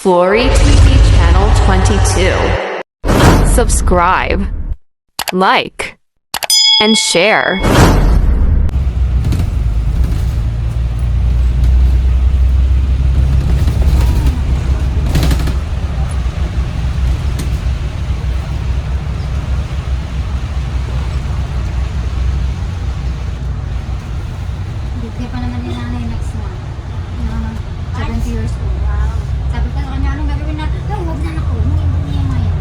Flory TV Channel 22. Subscribe, like, and share. Bigay pa naman ni nanay next month. 70 years old. Wow. Sabi ko sa kanya, anong gagawin natin? No, huwag na ako. Hindi mo yan.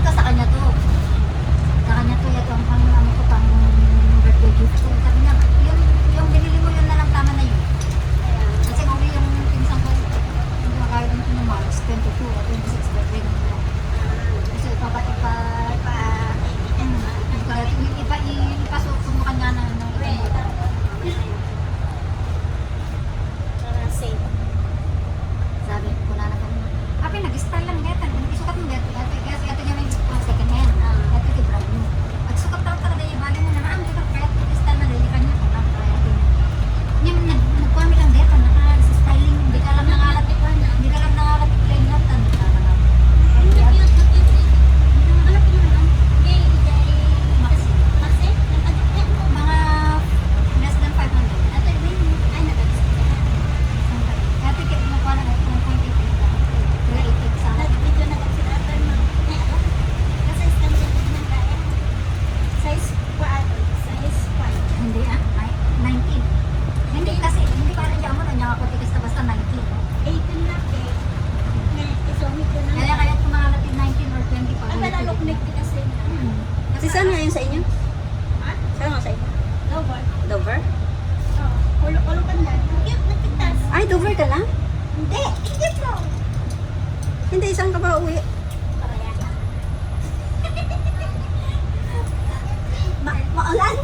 Ito sa kanya to. Sa kanya to, ito ang ano ko pang birthday gift ko. Sabi niya, yung binili mo yun na lang, tama na yun. Kasi uli yung pinsang ko, hindi makakaya din ko ng March 22 o 26 birthday na nila. Kasi ipasok mo kanya na ng iba. Sabi ko na kami. Api nag-style lang dito. Isukat mo dito. Kasi ito niya may second hand. Ito yung brand new. At sukat daw talaga yung bali mo na naman. Kaya nag-style na dali kanya. Yung nagkuha lang dito. Naka-styling. Hindi ka lang nangalat. Hindi ka lang nangalat. Plain lang. Mga less than 500. Dati kayo nakuha na 1.88 lang. 388 sa hindi ay 19. Hindi kasi, hindi pa rin mo na ako tigas na basta 19. Kaya kung mga natin 19 or 20 pa. Si saan ngayon sa inyo? Saan nga sa inyo? Dover? Ay, Dover ka na? Hindi, isang ka ba uwi? Maulan!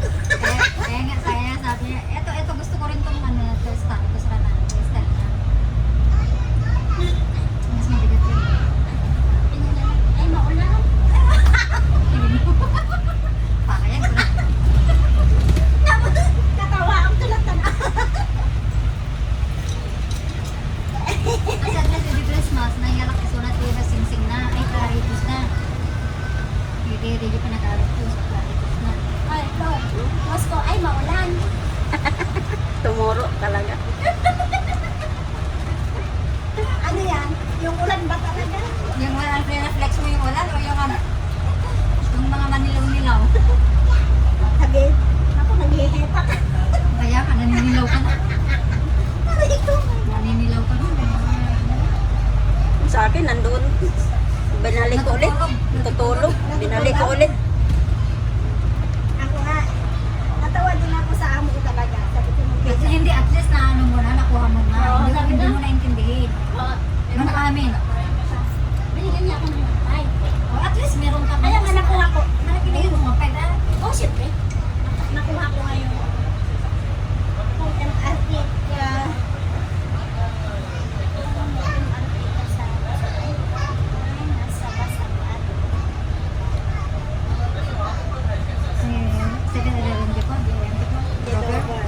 Kaya nga, sabi niya, eto gusto ko rin itong style. Gusto ka na, style niya. Mas mabigat yun. Pakaya, kasi at least di Christmas, nangyalak iso na ito na sing-sing na, ay claritos na. Hindi pa nag-claritos, claritos na. Tomorrow talaga. Ano yan? Yung ulan ba talaga? Yung wala, reflex mo yung ulan o yung ano? Yung mga manilaw-nilaw. Kaya ka, naninilaw ka na. Naninilaw ka na. Sa akin, nandun. Binalik ko ulit. Tutulog. Binalik ko ulit. Kasi hindi, at least na ano mo na, nakuha mo na. Hindi mo naintindihin. Ano amin? O at least meron ka. Kaya nga nakuha ko. Nakikinig mo mga pwede. Siyempre. Nakuha ko ngayon. Kung MRT, Second eleven ko, Dover.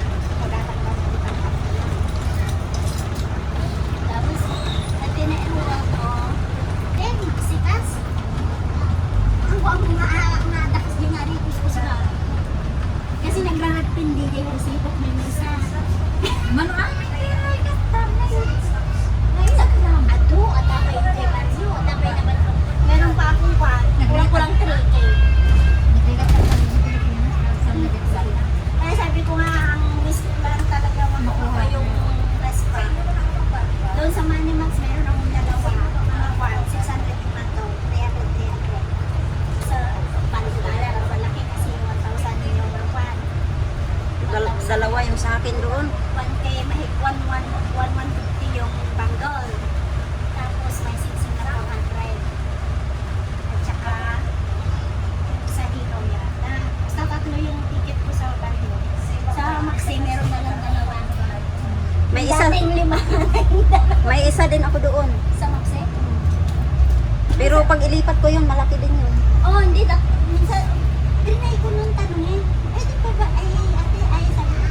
kasi nagraragpindi kayo kasi ipot may misa. Mano amin kaya ay katam na yun. Ato, atapay kay Mario, atapay naman. Meron pa akong kwan. Kulang ko lang 3K. Nagrigat ka sa Pilipinas. Saan nagrigat? Kaya sabi ko nga, ang miss ko lang talaga makuha yung restaurant. Doon sa Manimax, meron akong dalawa. Mga kwan, 600 naman to, 300. Sa Panigala, malaki kasi 1,000 yung mga kwan. Dalawa yung sa akin doon. 1K, mahig 150 yung banggol. Tapos may singsing na 400. At saka, sa ilaw yata. Basta tatlo yung ticket ko sa barrio. Sa Maxi, meron na lang dalawa. May isa, may isa din ako doon. Sa Maxi? Pero pag ilipat ko yun, malaki din yun. Oh, hindi. Minsan, trinay ko nung tanongin. Pwede pa ba ay ate ay sabi ko,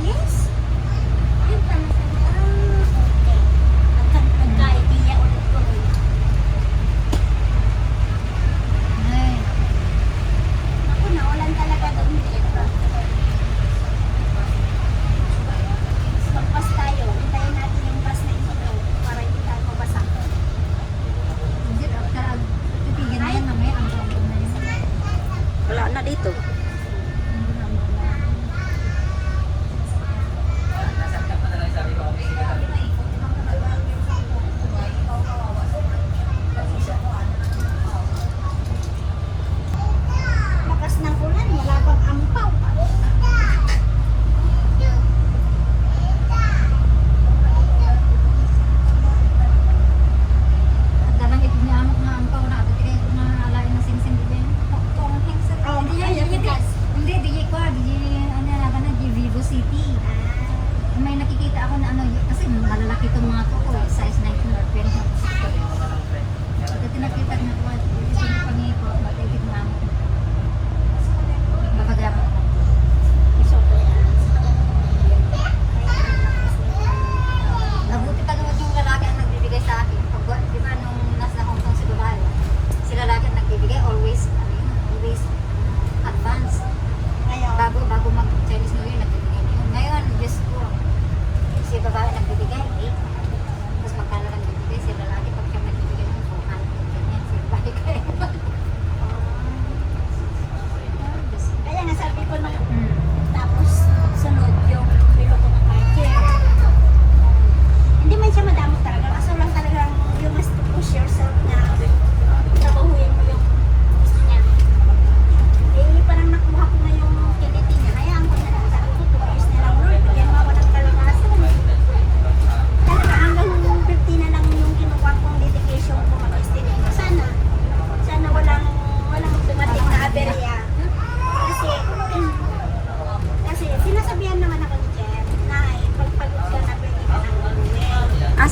yes. Yun pala sabi, okay.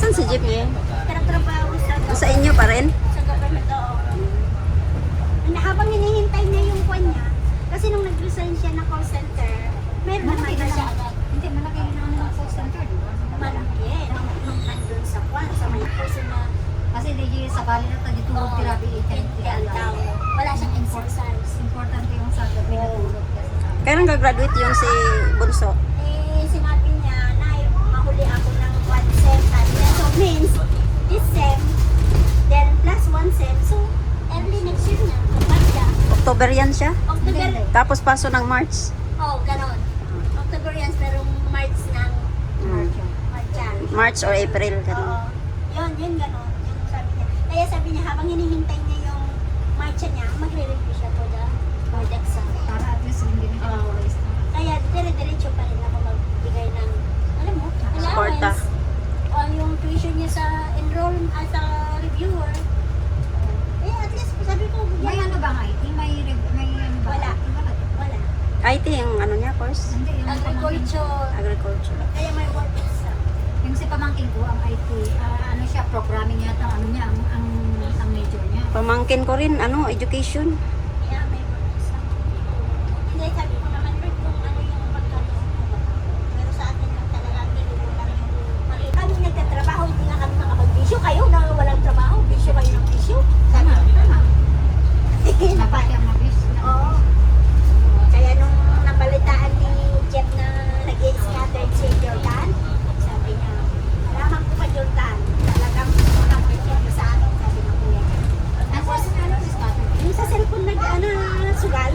Nasaan si Jeep? Nagtrabaho Sa inyo pa rin? sa government. Oo. Habang hinihintay niya yung kwan niya, kasi nung nag-resign siya ng call center, meron naman na siya agad. Hindi, malaki na naman ang call center, di ba? Malaki. Nung nandun sa kwan, sa may person na Kasi di sa bali na tayo tulog tirabi yan daw. Wala siyang exercise. Importante yung sa gabi na tulog kasi. Kailan gagraduate yung si Bunso? Sinabi niya na mahuli ako ng 1 sem. Sabi niya, so means this sem, then plus 1 sem. So, early next year na. Kapag siya. October yan siya? October. Tapos paso ng March? Ganon. October yan, pero March ng Hmm. March yan. March or April. Oo. Ganun. Yun ganon. Yung sabi niya. Kaya sabi niya, habang hinihintay niya yung March niya, magre-review siya for the exam. Para at least hindi na siya waste. Kaya dire-diretso pa rin ako magbigay ng, alam mo, Suporta. allowance. O yung tuition niya sa as a reviewer. At least sabi ko, May ano ba ang IT? May ano ba? Wala. Wala. IT yung ano niya course? Hindi, yung Agriculture. Agriculture. Kaya may work exam. Yung si pamangkin ko, ang IT, ano siya, programming yata, ano niya, ang major niya. Pamangkin ko rin, ano, education. Kaya may work exam. Hindi, sabi ko naman, Rick, kung ano yung pagkakaroon mo. Pero sa atin lang talaga, kinukulang yung maliit. Kami nagtatrabaho, hindi nga kami makapag-bisyo. Kayo na walang trabaho, bisyo kayo ng bisyo. Sabi ko, Dapat yung mabis. Oo. Kaya nung napalitaan ni Jeff na nag-scattered si Jordan, sabi niya, malaman ko pa Jordan, talagang nakapagpapit sa akin, sabi ng kuya niya. Tapos, yung sa cellphone sugal.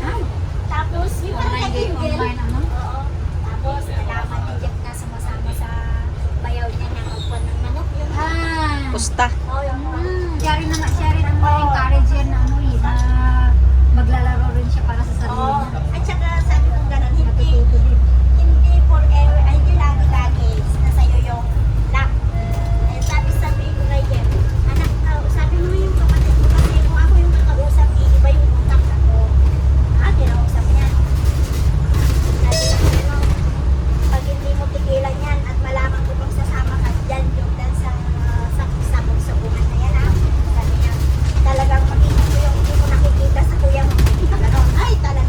Tapos, yung parang nag-email. Online ano? Oo. Tapos, nalaman ni Jeff na sumasama sa bayaw niya na magpuan ng manok. Yung, Pusta. Siya rin ang ma-encourage yan na ano na maglalaro rin siya para sa sarili Oo. niya. At saka sabi kong gano'n, hindi Matututo din. hindi forever, ay hindi lagi-lagi na sa'yo yung luck. Eh, sabi ko kay Jeff, anak, sabi mo yung kapatid mo kasi kung ako yung kakausap, iba yung utak ako. Kinausap niya. Sabi ko, ano, pag hindi mo tigilan yan at malaman ko kung sasama ka dyan, Jordan, sa sabong-sabungan na yan, sabi niya, talagang makikita ko yung hindi mo nakikita sa kuya mo. Ay, talaga.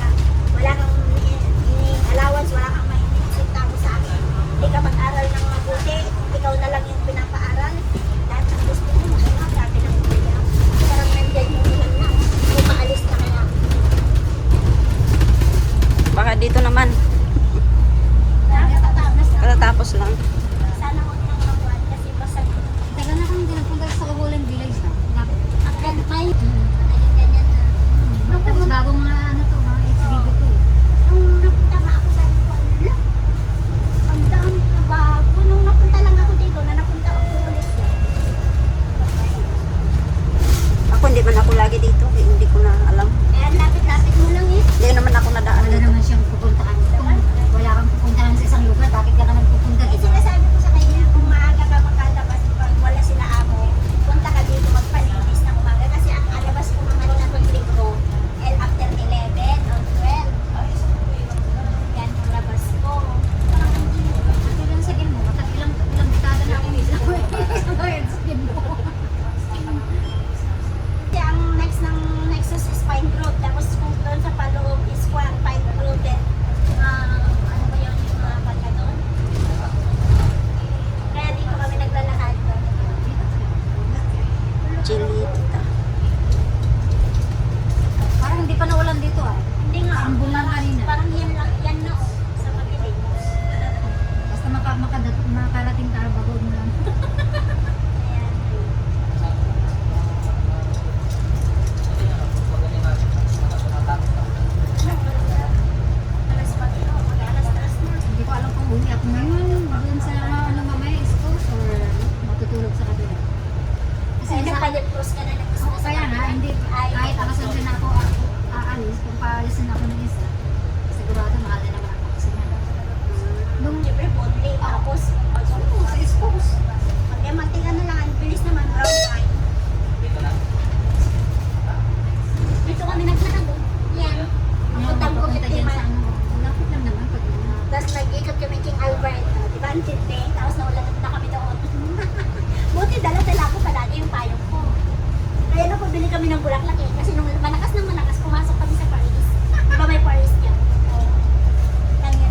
bumili kami ng bulaklak eh. Kasi nung malakas ng malakas, pumasok kami sa Paris. Di ba may Paris dyan? Oo.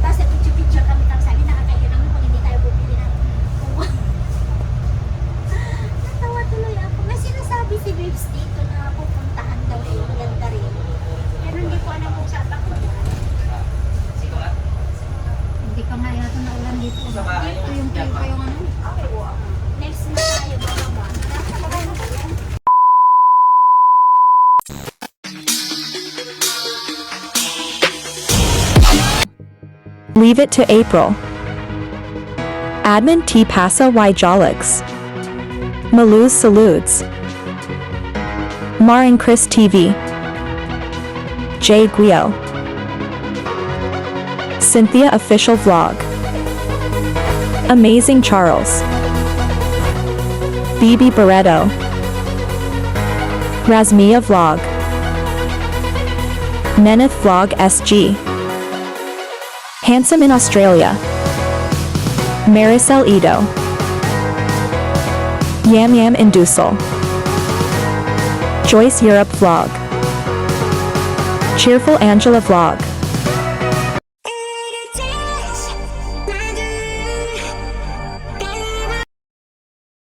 Tapos picture kami. Tapos sabi, nakakayo naman kung hindi tayo bumili ng kuha. Natawa tuloy ako. May sinasabi si Babes dito na pupuntahan daw eh. Ang ganda rin. Pero hindi ko alam kung saan ako. Hindi pa nga yata na ulan dito. Ito yung kayo pa yung ano. Okay, wow. Next na tayo mga ba? Nakakabay na ba yan? Leave it to April. Admin T Pasa Y Jolix. Maluz Salutes. Maring Chris TV. Jay Guio. Cynthia Official Vlog. Amazing Charles. Bibi Barreto. Razmia Vlog. Neneth Vlog SG. Handsome in Australia. Maricel Edo. Yam Yam in Dussel. Joyce Europe Vlog. Cheerful Angela Vlog.